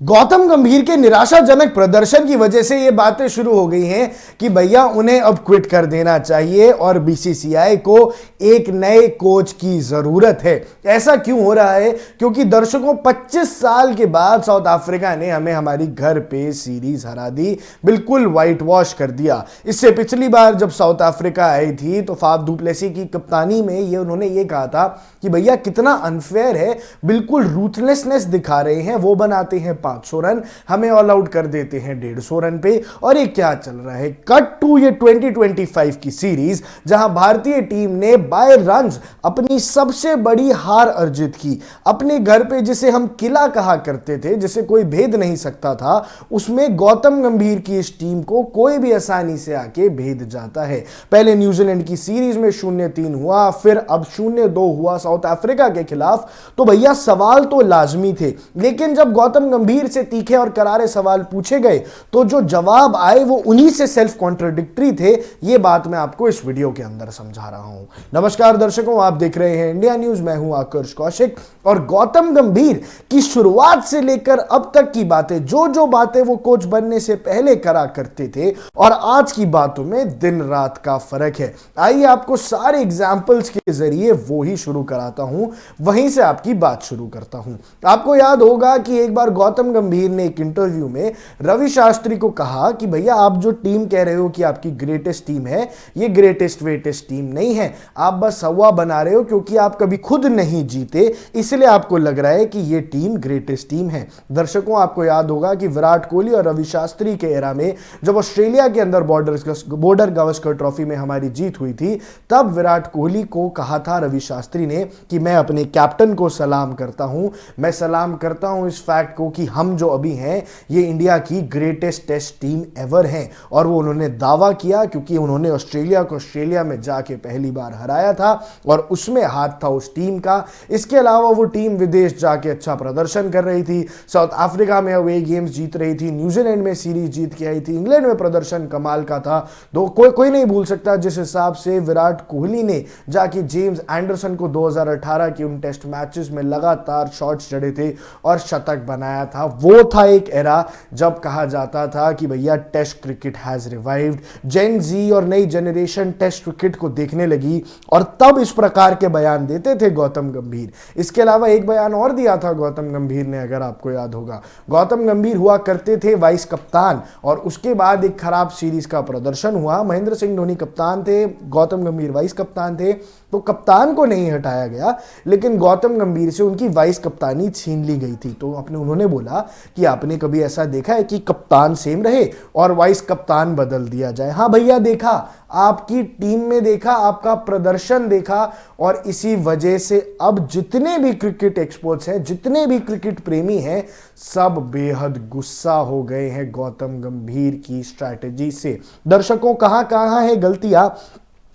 गौतम गंभीर के निराशाजनक प्रदर्शन की वजह से ये बातें शुरू हो गई हैं कि भैया उन्हें अब क्विट कर देना चाहिए और बीसीसीआई को एक नए कोच की जरूरत है। ऐसा क्यों हो रहा है? क्योंकि दर्शकों 25 साल के बाद साउथ अफ्रीका ने हमें हमारी घर पे सीरीज हरा दी, बिल्कुल व्हाइट वॉश कर दिया। इससे पिछली बार जब साउथ अफ्रीका आई थी तो फाफ डु प्लेसी की कप्तानी में उन्होंने ये कहा था कि भैया कितना अनफेयर है, बिल्कुल रूथलेसनेस दिखा रहे हैं, वो बनाते हैं 500 रन, हमें ऑल आउट कर देते हैं 150 रन पे। और ये क्या चल रहा है? कट टू ये 2025 की सीरीज जहां भारतीय टीम ने बाय रन्स अपनी सबसे बड़ी हार अर्जित की। अपने घर पे जिसे हम किला कहा करते थे, जिसे कोई भेद नहीं सकता था, उसमें गौतम गंभीर की इस टीम को कोई भी आसानी से आके भेद जाता है। पहले न्यूजीलैंड की सीरीज में 0-3 हुआ, फिर अब 0-2 हुआ साउथ अफ्रीका के खिलाफ। तो भैया सवाल तो लाजमी थे, लेकिन जब गौतम गंभीर से तीखे और करारे सवाल पूछे गए तो जो जवाब आए वो उन्हीं से सेल्फ कॉन्ट्रडिक्टरी थे। ये बात मैं आपको इस वीडियो के अंदर समझा रहा हूं। नमस्कार दर्शकों, आप देख रहे हैं इंडिया न्यूज, मैं हूं आकर्ष कौशिक। और गौतम गंभीर की शुरुआत से लेकर अब तक की बातें, जो बातें वो कोच बनने से पहले करा करते थे और आज की बातों में दिन रात का फर्क है। आइए आपको सारे एग्जाम्पल्स के जरिए वो ही शुरू कराता हूं, वहीं से आपकी बात शुरू करता हूं। आपको याद होगा कि एक बार गौतम गंभीर ने एक इंटरव्यू में रवि शास्त्री को कहा कि भैया आप जो टीम कह रहे हो कि आपकी ग्रेटेस्ट टीम है, ये ग्रेटेस्ट वेटेस्ट टीम नहीं है, आप बस हवा बना रहे हो क्योंकि आप कभी खुद नहीं जीते, इसलिए आपको लग रहा है कि ये टीम ग्रेटेस्ट टीम है। दर्शकों, आपको याद होगा कि विराट कोहली और रवि शास्त्री के एरा में जब ऑस्ट्रेलिया के अंदर बॉर्डर गावस्कर ट्रॉफी में हमारी जीत हुई थी, तब विराट कोहली को कहा था रवि शास्त्री ने कि मैं अपने कैप्टन को सलाम करता हूं, मैं सलाम करता हूं इस फैक्ट को कि हम जो अभी हैं ये इंडिया की ग्रेटेस्ट टेस्ट टीम एवर है। और वो उन्होंने दावा किया क्योंकि उन्होंने ऑस्ट्रेलिया को ऑस्ट्रेलिया में जाके पहली बार हराया था और उसमें हाथ था उस टीम का। इसके अलावा वो टीम विदेश जाके अच्छा प्रदर्शन कर रही थी, साउथ अफ्रीका में अवे गेम्स जीत रही थी, न्यूजीलैंड में सीरीज जीत के आई थी, इंग्लैंड में प्रदर्शन कमाल का था। कोई नहीं भूल सकता जिस हिसाब से विराट कोहली ने जाके जेम्स एंडरसन को 2018 के उन टेस्ट मैचेस में लगातार शॉट्स जड़े थे और शतक बनाया था। वो था एक एरा जब कहा जाता था कि भैया टेस्ट क्रिकेट हैज रिवाइव्ड, जेन जी और नई जनरेशन टेस्ट क्रिकेट को देखने लगी, और तब इस प्रकार के बयान देते थे गौतम गंभीर। इसके अलावा एक बयान और दिया था गौतम गंभीर ने, अगर आपको याद होगा, गौतम गंभीर हुआ करते थे वाइस कप्तान और उसके बाद एक खराब सीरीज का प्रदर्शन हुआ, महेंद्र सिंह धोनी कप्तान थे, गौतम गंभीर वाइस कप्तान थे, तो कप्तान को नहीं हटाया गया लेकिन गौतम गंभीर से उनकी वाइस कप्तानी छीन ली गई थी। तो उन्होंने बोला कि आपने कभी ऐसा देखा है कि कप्तान सेम रहे और वाइस कप्तान बदल दिया जाए? हाँ भैया देखा, आपकी टीम में देखा, आपका प्रदर्शन देखा, और इसी वजह से अब जितने भी क्रिकेट एक्सपर्ट्स हैं, जितने भी क्रिकेट प्रेमी हैं, सब बेहद गुस्सा हो गए हैं गौतम गंभीर की स्ट्रैटेजी से। दर्शकों, कहां है गलतियां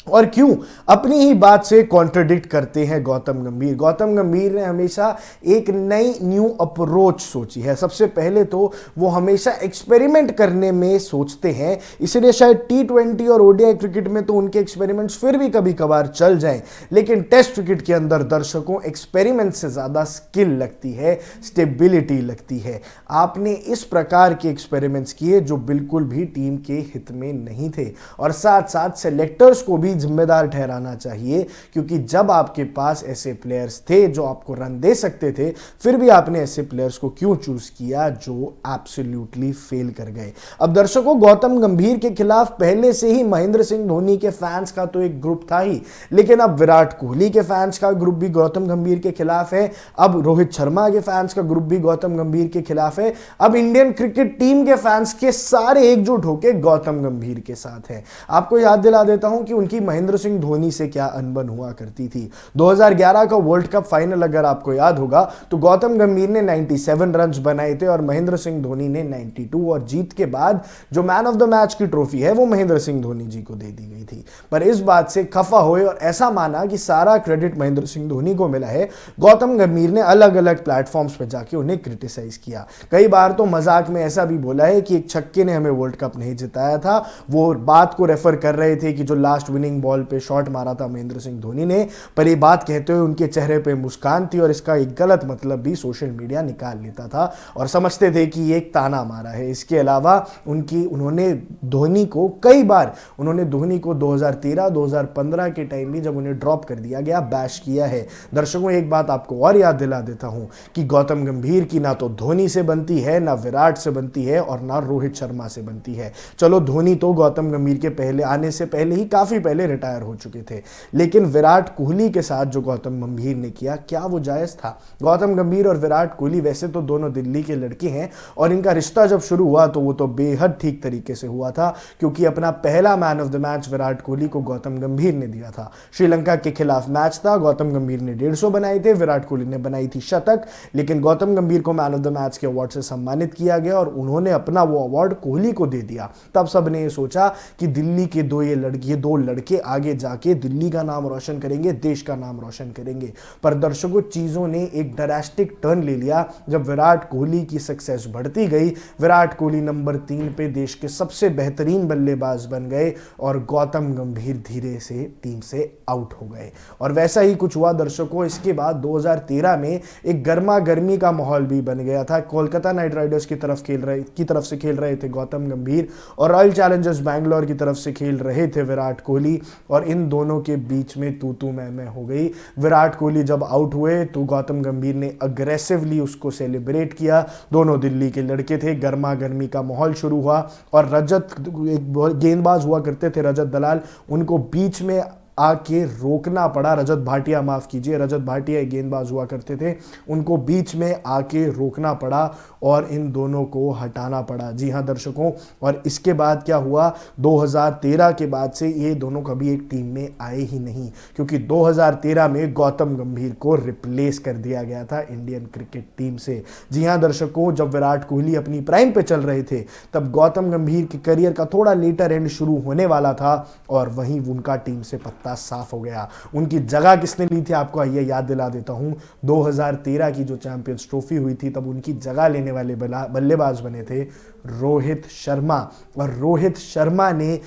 और क्यों अपनी ही बात से कॉन्ट्रडिक्ट करते हैं गौतम गंभीर? गौतम गंभीर ने हमेशा एक नई न्यू अप्रोच सोची है। सबसे पहले तो वो हमेशा एक्सपेरिमेंट करने में सोचते हैं, इसलिए शायद T20 और ODI क्रिकेट में तो उनके एक्सपेरिमेंट्स फिर भी कभी कभार चल जाएं, लेकिन टेस्ट क्रिकेट के अंदर दर्शकों एक्सपेरिमेंट से ज्यादा स्किल लगती है, स्टेबिलिटी लगती है। आपने इस प्रकार के एक्सपेरिमेंट्स किए जो बिल्कुल भी टीम के हित में नहीं थे, और साथ साथ सेलेक्टर्स को भी जिम्मेदार ठहराना चाहिए, क्योंकि जब आपके पास ऐसे प्लेयर्स थे जो आपको रन दे सकते थे, फिर भी आपने ऐसे प्लेयर्स को क्यों चूज किया जो एब्सोल्युटली फेल कर गए। अब दर्शकों, गौतम गंभीर के खिलाफ पहले से ही महेंद्र सिंह धोनी के फैंस का तो एक ग्रुप था ही, लेकिन अब विराट कोहली के फैंस का ग्रुप भी गौतम गंभीर के खिलाफ है, अब रोहित शर्मा के फैंस का ग्रुप भी गौतम गंभीर के खिलाफ है, अब इंडियन क्रिकेट टीम के फैंस के सारे एकजुट होकर गौतम गंभीर के साथ है। आपको याद दिला देता हूं कि उनकी महेंद्र सिंह धोनी से क्या अनबन हुआ करती थी। 2011 का वर्ल्ड कप फाइनल अगर आपको याद होगा तो गौतम गंभीर ने 97 रन्स बनाए थे और महेंद्र सिंह धोनी ने 92, और जीत के बाद जो मैन ऑफ द मैच की ट्रॉफी है वो महेंद्र सिंह धोनी जी को दे दी गई थी। पर इस बात से खफा हुए और ऐसा माना कि सारा क्रेडिट महेंद्र सिंह धोनी को मिला है। गौतम गंभीर ने अलग अलग प्लेटफॉर्म्स पर जाके उन्हें क्रिटिसाइज किया। कई बार तो मजाक में ऐसा भी बोला है कि एक छक्के ने हमें वर्ल्ड कप नहीं जिताया था। वो बात को रेफर कर रहे थे कि जो लास्ट विनिंग लॉन्ग बॉल पे शॉट मारा था महेंद्र सिंह धोनी ने, पर ये बात कहते हुए उनके चेहरे पे मुस्कान थी और इसका एक गलत मतलब भी सोशल मीडिया निकाल लेता था और समझते थे कि ये एक ताना मारा है। इसके अलावा उन्होंने धोनी को कई बार 2013 2015 के टाइम भी जब उन्हें ड्रॉप कर दिया गया बैश किया है। दर्शकों, एक बात आपको और याद दिला देता हूं कि गौतम गंभीर की ना तो धोनी से बनती है, ना विराट से बनती है और ना रोहित शर्मा से बनती है। चलो, धोनी तो गौतम गंभीर के पहले आने से पहले ही काफी पहले रिटायर हो चुके थे, लेकिन विराट कोहली के साथ जो गौतम गंभीर ने किया, क्या वो जायज था? गौतम गंभीर और विराट कोहली वैसे तो दोनों दिल्ली के लड़के हैं और इनका रिश्ता जब शुरू हुआ तो वो तो बेहद ठीक तरीके से हुआ था, क्योंकि अपना पहला man of the match Virat Kohli को गौतम गंभीर ने दिया था। श्रीलंका के खिलाफ मैच था, गौतम गंभीर ने 150 बनाए थे, विराट कोहली ने बनाई थी शतक, लेकिन गौतम गंभीर को मैन ऑफ द मैच के अवार्ड से सम्मानित किया गया और उन्होंने अपना वो अवार्ड कोहली को दे दिया। तब सबने ये सोचा कि दिल्ली के दो लड़के आगे जाके दिल्ली का नाम रोशन करेंगे, देश का नाम रोशन करेंगे। पर दर्शकों, चीजों ने एक ड्रास्टिक टर्न ले लिया जब विराट कोहली की सक्सेस बढ़ती गई। विराट कोहली नंबर 3 पे देश के सबसे बेहतरीन बल्लेबाज बन गए और गौतम गंभीर धीरे से टीम से आउट हो गए। और वैसा ही कुछ हुआ दर्शकों। इसके बाद 2013 में एक गर्मा गर्मी का माहौल भी बन गया था। कोलकाता नाइट राइडर्स की तरफ से खेल रहे थे गौतम गंभीर और रॉयल चैलेंजर्स बैंगलोर की तरफ से खेल रहे थे विराट कोहली, और इन दोनों के बीच में तू मैं हो गई। विराट कोहली जब आउट हुए तो गौतम गंभीर ने अग्रेसिवली उसको सेलिब्रेट किया। दोनों दिल्ली के लड़के थे, गर्मा गर्मी का माहौल शुरू हुआ और रजत, एक गेंदबाज हुआ करते थे रजत दलाल, उनको बीच में आके रोकना पड़ा। रजत भाटिया, माफ कीजिए, रजत भाटिया एक गेंदबाज हुआ करते थे, उनको बीच में आके रोकना पड़ा और इन दोनों को हटाना पड़ा। जी हां दर्शकों, और इसके बाद क्या हुआ, 2013 के बाद से ये दोनों कभी एक टीम में आए ही नहीं, क्योंकि 2013 में गौतम गंभीर को रिप्लेस कर दिया गया था इंडियन क्रिकेट टीम से। जी हां दर्शकों, जब विराट कोहली अपनी प्राइम पे चल रहे थे तब गौतम गंभीर के करियर का थोड़ा लेटर एंड शुरू होने वाला था और वहीं उनका टीम से पत्ता साफ हो गया। उनकी जगह किसने ली थी, आपको आइए याद दिला देता हूं। 2013 की जो चैंपियंस ट्रॉफी हुई थी तब उनकी जगह लेने वाले बल्लेबाज बने थे रोहित शर्मा, और रोहित शर्मा ने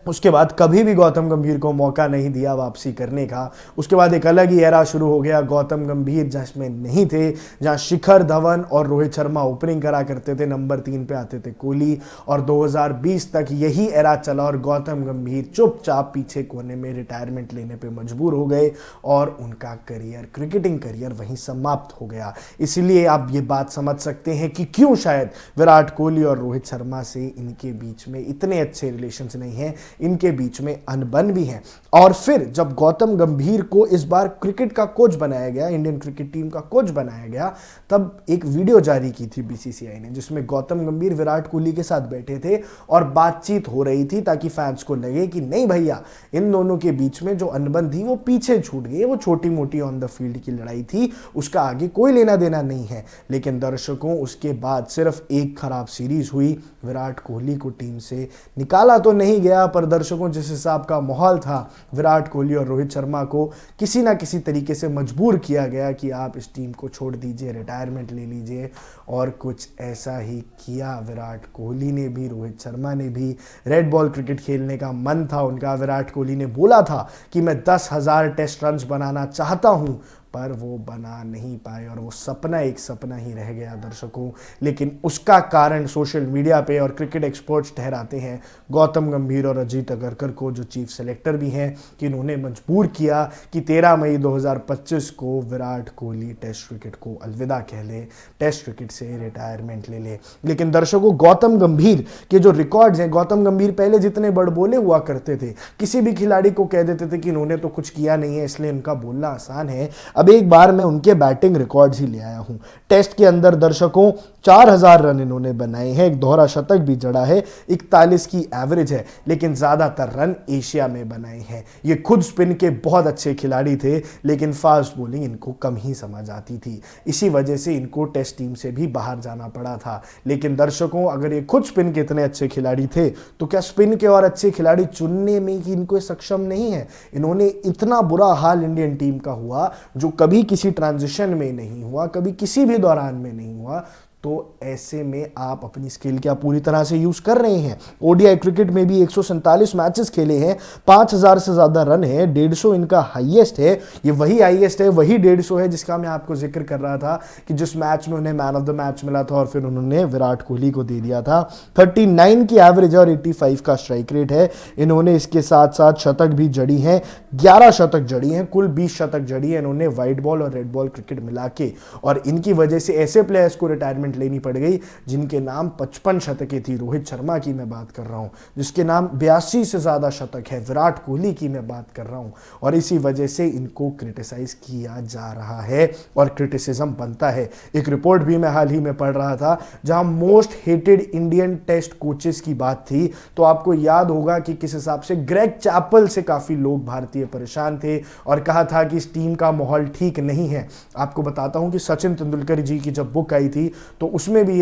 उसके बाद कभी भी गौतम गंभीर को मौका नहीं दिया वापसी करने का। उसके बाद एक अलग ही एरा शुरू हो गया, गौतम गंभीर जिसमें नहीं थे, जहां शिखर धवन और रोहित शर्मा ओपनिंग करा करते थे, नंबर 3 पे आते थे कोहली, और 2020 तक यही एरा चला और गौतम गंभीर चुपचाप पीछे कोने में रिटायरमेंट लेने पे मजबूर हो गए और उनका करियर, क्रिकेटिंग करियर वहीं समाप्त हो गया। इसलिए आप ये बात समझ सकते हैं कि क्यों शायद विराट कोहली और रोहित शर्मा से इनके बीच में इतने अच्छे रिलेशंस नहीं हैं, इनके बीच में अनबन भी है। और फिर जब गौतम गंभीर को इस बार क्रिकेट का कोच बनाया गया, इंडियन क्रिकेट टीम का कोच बनाया गया, तब एक वीडियो जारी की थी बीसीसीआई ने, जिसमें गौतम गंभीर विराट कोहली के साथ बैठे थे और बातचीत हो रही थी ताकि फैंस को लगे कि नहीं भैया, इन दोनों के बीच में जो अनबन थी वो पीछे छूट गई, वो छोटी मोटी ऑन द फील्ड की लड़ाई थी, उसका आगे कोई लेना देना नहीं है। लेकिन दर्शकों, उसके बाद सिर्फ एक खराब सीरीज हुई, विराट कोहली को टीम से निकाला तो नहीं गया, पर दर्शकों जिस हिसाब का माहौल था, विराट कोहली और रोहित शर्मा को किसी ना किसी तरीके से मजबूर किया गया कि आप इस टीम को छोड़ दीजिए, रिटायरमेंट ले लीजिए, और कुछ ऐसा ही किया। विराट कोहली ने भी, रोहित शर्मा ने भी, रेड बॉल क्रिकेट खेलने का मन था उनका। विराट कोहली ने बोला था कि मैं 10,000 टेस्ट रन्स बनाना चाहता हूं, पर वो बना नहीं पाए और वो सपना एक सपना ही रह गया दर्शकों। लेकिन उसका कारण सोशल मीडिया पे और क्रिकेट एक्सपर्ट्स ठहराते हैं गौतम गंभीर और अजीत अगरकर को, जो चीफ सेलेक्टर भी हैं, कि इन्होंने मजबूर किया कि 13 मई 2025 को विराट कोहली टेस्ट क्रिकेट को अलविदा कह ले, टेस्ट क्रिकेट से रिटायरमेंट ले ले। लेकिन दर्शकों, गौतम गंभीर के जो रिकॉर्ड्स हैं, गौतम गंभीर पहले जितने बड़बोले हुआ करते थे, किसी भी खिलाड़ी को कह देते थे कि इन्होंने तो कुछ किया नहीं है इसलिए इनका बोलना आसान है। अब एक बार मैं उनके बैटिंग रिकॉर्ड्स ही ले आया हूं। टेस्ट के अंदर दर्शकों 4000 रन इन्होंने बनाए हैं, एक दोहरा शतक भी जड़ा है, 41 की एवरेज है, लेकिन ज्यादातर रन एशिया में बनाए हैं। ये खुद स्पिन के बहुत अच्छे खिलाड़ी थे, लेकिन फास्ट बॉलिंग इनको कम ही समझ आती थी, इसी वजह से इनको टेस्ट टीम से भी बाहर जाना पड़ा था। लेकिन दर्शकों, अगर ये खुद स्पिन के इतने अच्छे खिलाड़ी थे तो क्या स्पिन के और अच्छे खिलाड़ी चुनने में कि इनको सक्षम नहीं है? इन्होंने इतना बुरा हाल इंडियन टीम का हुआ जो कभी किसी ट्रांजिशन में नहीं हुआ, कभी किसी भी दौरान में नहीं हुआ। तो ऐसे में आप अपनी स्किल क्या पूरी तरह से यूज कर रहे हैं। ओडीआई क्रिकेट में भी 147 मैचेस खेले हैं, 5000 से ज्यादा रन है, 150 इनका हाईएस्ट है। ये वही हाईएस्ट है, वही 150 है जिसका मैं आपको जिक्र कर रहा था कि जिस मैच में उन्हें मैन ऑफ द मैच मिला था और फिर उन्होंने विराट कोहली को दे दिया था। 39 की एवरेज और 85 का स्ट्राइक रेट है। इन्होंने इसके साथ साथ शतक भी जड़ी हैं, 11 शतक जड़ी हैं, कुल 20 शतक जड़ी है इन्होंने व्हाइट बॉल और रेड बॉल क्रिकेट मिला के। और इनकी वजह से ऐसे प्लेयर्स को रिटायरमेंट लेनी पड़ गई जिनके नाम 55 शतकें थी। रोहित शर्मा की मैं बात कर रहा हूं, जिसके नाम 82 से ज्यादा शतक है। विराट कोहली की मैं बात कर रहा हूं। और इसी वजह से इनको क्रिटिसाइज किया जा रहा है और क्रिटिसिज्म बनता है। एक रिपोर्ट भी मैं हाल ही में पढ़ रहा था जहां most hated Indian test coaches की बात थी, तो आपको याद होगा कि किस हिसाब से ग्रेग चैपल से काफी लोग भारतीय परेशान थे और कहा था कि इस टीम का माहौल ठीक नहीं है। आपको बताता हूं कि सचिन तेंदुलकर जी की जब बुक आई थी तो उसमें भी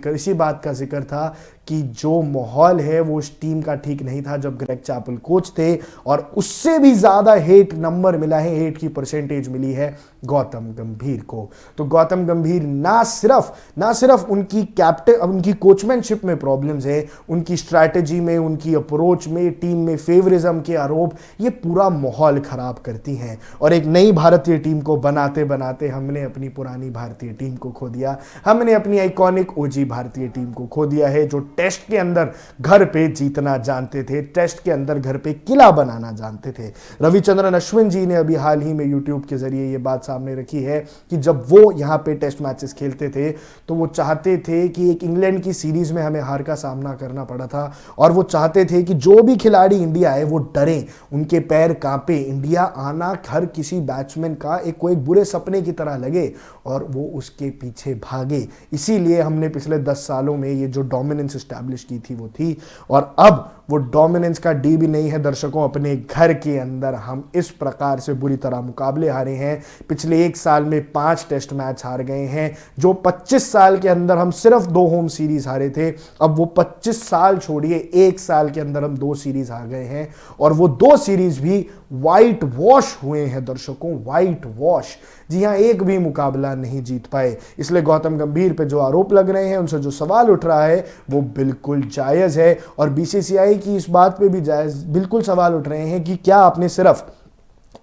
इसी बात का जिक्र था कि जो माहौल है वो उस टीम का ठीक नहीं था जब ग्रेग चैपल कोच थे। और उससे भी ज्यादा हेट नंबर मिला है, हेट की परसेंटेज मिली है गौतम गंभीर को। तो गौतम गंभीर ना सिर्फ उनकी कैप्टन, उनकी कोचमैनशिप में प्रॉब्लम्स है, उनकी स्ट्रैटेजी में, उनकी अप्रोच में, टीम में फेवरिज्म के आरोप, ये पूरा माहौल खराब करती हैं। और एक नई भारतीय टीम को बनाते बनाते हमने अपनी पुरानी भारतीय टीम को खो दिया। हमने अपनी आइकॉनिक ओजी भारतीय टीम को खो दिया है, जो टेस्ट के अंदर घर पे जीतना जानते थे, टेस्ट के अंदर घर पे किला बनाना जानते थे। रविचंद्रन अश्विन जी ने अभी हाल ही में यूट्यूब के जरिए ये बात सामने रखी है कि जब वो यहाँ पे टेस्ट मैचेस खेलते थे तो वो चाहते थे कि एक इंग्लैंड की सीरीज में हमें हार का सामना करना पड़ा था और वो चाहते थे कि जो भी खिलाड़ी इंडिया आए वो डरें, उनके पैर कांपे, इंडिया आना हर किसी बैट्समैन का कोई बुरे सपने की तरह लगे और वो उसके पीछे भागे। इसीलिए हमने पिछले 10 सालों में ये जो डोमिनेंस एस्टैब्लिश की थी वो थी। और अब वो डोमिनेंस का डी भी नहीं है दर्शकों। अपने घर के अंदर हम इस प्रकार से बुरी तरह मुकाबले हारे हैं। पिछले 1 साल में 5 टेस्ट मैच हार गए हैं। जो 25 साल के अंदर हम सिर्फ 2 होम सीरीज हारे थे, अब वो 25 साल छोड़िए 1 साल के अंदर हम 2 सीरीज हार गए हैं। और वो 2 सीरीज भी व्हाइट वॉश हुए हैं दर्शकों, व्हाइट वॉश। जी हां, एक भी मुकाबला नहीं जीत पाए। इसलिए गौतम गंभीर पे जो आरोप लग रहे हैं, उनसे जो सवाल उठ रहा है वो बिल्कुल जायज है। और बीसीसीआई की इस बात पे भी जायज बिल्कुल सवाल उठ रहे हैं कि क्या आपने सिर्फ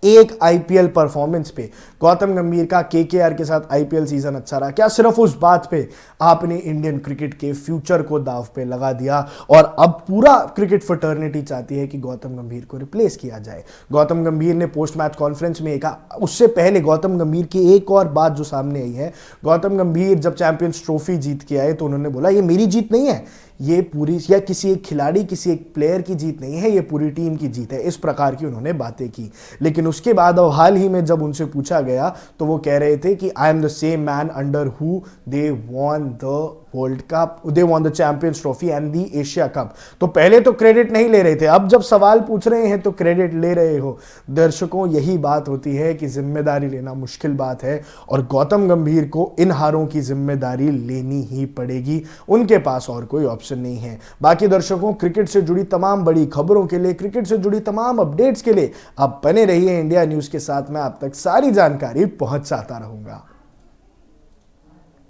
एक आईपीएल परफॉर्मेंस पे, गौतम गंभीर का केकेआर के साथ आईपीएल सीजन अच्छा रहा, क्या सिर्फ उस बात पे आपने इंडियन क्रिकेट के फ्यूचर को दांव पे लगा दिया और अब पूरा क्रिकेट फ्रेटर्निटी चाहती है कि गौतम गंभीर को रिप्लेस किया जाए। गौतम गंभीर ने पोस्ट मैच कॉन्फ्रेंस में कहा, उससे पहले गौतम गंभीर की एक और बात जो सामने आई है, गौतम गंभीर जब चैंपियंस ट्रॉफी जीत के आए तो उन्होंने बोला ये मेरी जीत नहीं है, ये पूरी या किसी एक खिलाड़ी, किसी एक प्लेयर की जीत नहीं है, ये पूरी टीम की जीत है। इस प्रकार की उन्होंने बातें की। लेकिन उसके बाद अब हाल ही में जब उनसे पूछा गया तो वो कह रहे थे कि I am the same man under who they won the world cup, they won the champions trophy and the Asia cup. तो पहले तो क्रेडिट नहीं ले रहे थे, अब जब सवाल पूछ रहे हैं तो क्रेडिट ले रहे हो। दर्शकों, यही बात होती है कि जिम्मेदारी लेना मुश्किल बात है और गौतम गंभीर को इन हारों की जिम्मेदारी लेनी ही पड़ेगी। उनके पास और कोई ऑप्शन नहीं है। बाकी दर्शकों, क्रिकेट से जुड़ी तमाम बड़ी खबरों के लिए, क्रिकेट से जुड़ी तमाम अपडेट्स के लिए आप बने रहिए इंडिया न्यूज के साथ। मैं आप तक सारी जानकारी पहुंचाता रहूंगा।